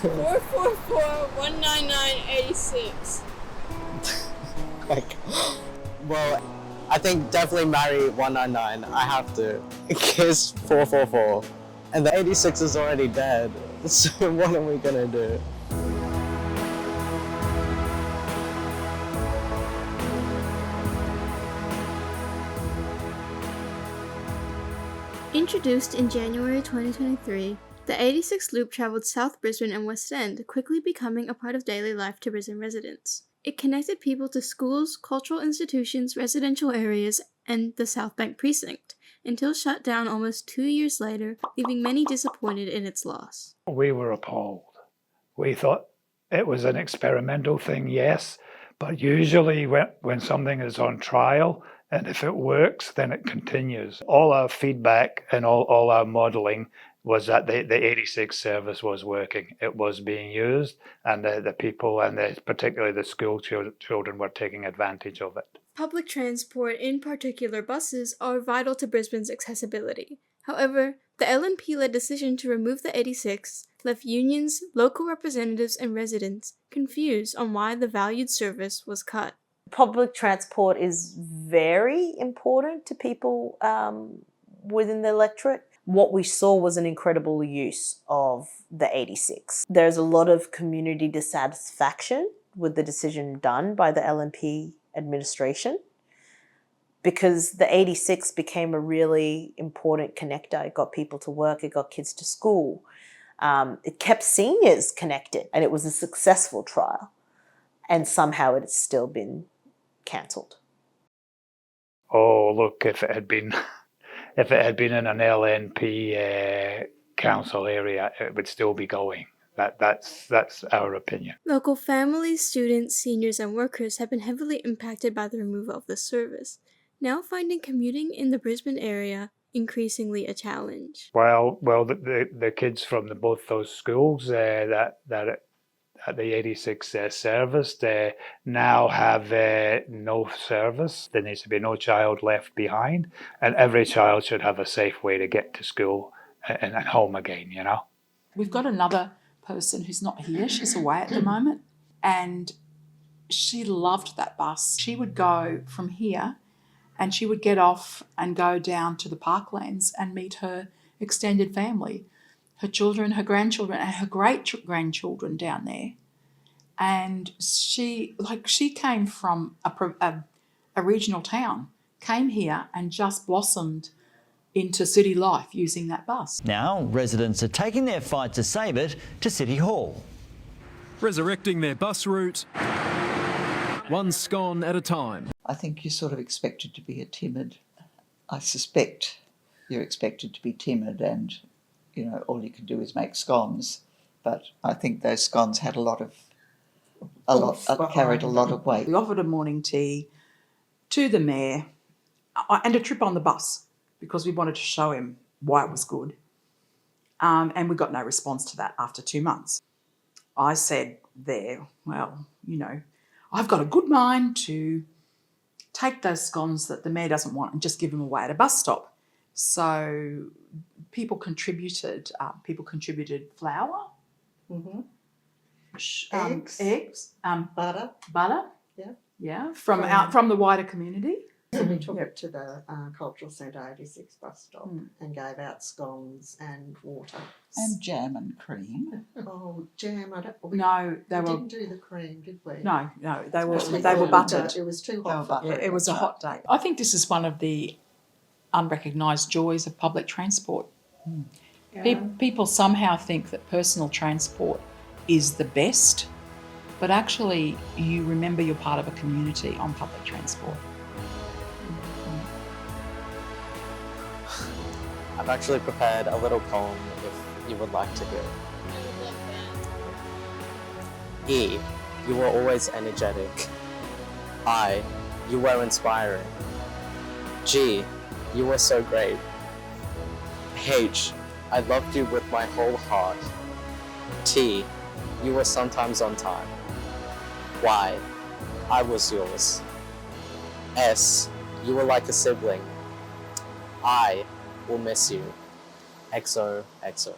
444-199-86. Like, well, I think definitely marry 199. I have to. Kiss 444. And the 86 is already dead. So what are we gonna do? Introduced in January 2023, the 86 loop traveled South Brisbane and West End, quickly becoming a part of daily life to Brisbane residents. It connected people to schools, cultural institutions, residential areas, and the South Bank precinct, until shut down almost 2 years later, leaving many disappointed in its loss. We were appalled. We thought it was an experimental thing, yes, but usually when something is on trial, and if it works, then it continues. All our feedback and all our modelling was that the 86 service was working. It was being used, and the people, and particularly the school children, were taking advantage of it. Public transport, in particular buses, are vital to Brisbane's accessibility. However, the LNP-led decision to remove the 86 left unions, local representatives, and residents confused on why the valued service was cut. Public transport is very important to people within the electorate. What we saw was an incredible use of the 86. There's a lot of community dissatisfaction with the decision done by the LNP administration because the 86 became a really important connector. It got people to work, it got kids to school. It kept seniors connected, and it was a successful trial. And somehow it's still been cancelled. Oh, look, if it had been in an LNP council area, it would still be going. That's our opinion. Local families, students, seniors, and workers have been heavily impacted by the removal of the service, now finding commuting in the Brisbane area increasingly a challenge. Well, the kids from both those schools that at the 86 service, they now have no service. There needs to be no child left behind, and every child should have a safe way to get to school and home again, you know. We've got another person who's not here. She's away at the moment, and she loved that bus. She would go from here and she would get off and go down to the Parklands and meet her extended family, her children, her grandchildren, and her great-grandchildren down there. And she came from a regional town, came here and just blossomed into city life using that bus. Now, residents are taking their fight to save it to City Hall. Resurrecting their bus route, one scone at a time. I think you're sort of expected to be I suspect you're expected to be timid and, you know, all you can do is make scones. But I think those scones had carried a lot of weight. We offered a morning tea to the mayor and a trip on the bus because we wanted to show him why it was good. And we got no response to that after 2 months. I said there, well, you know, I've got a good mind to take those scones that the mayor doesn't want and just give them away at a bus stop. So people contributed flour, eggs, butter, from the wider community. So we took it to the Cultural Centre 86 bus stop and gave out scones and water. And jam and cream. Oh, jam! We didn't do the cream, did we? No, they were buttered. It was too hot. Yeah, it was a hot day. I think this is one of the unrecognised joys of public transport. Yeah. People somehow think that personal transport is the best, but actually you remember you're part of a community on public transport. I've actually prepared a little poem if you would like to hear it. E, you were always energetic. I, you were inspiring. G, you were so great. H, I loved you with my whole heart. T, you were sometimes on time. Y, I was yours. S, you were like a sibling. I will miss you. XOXO.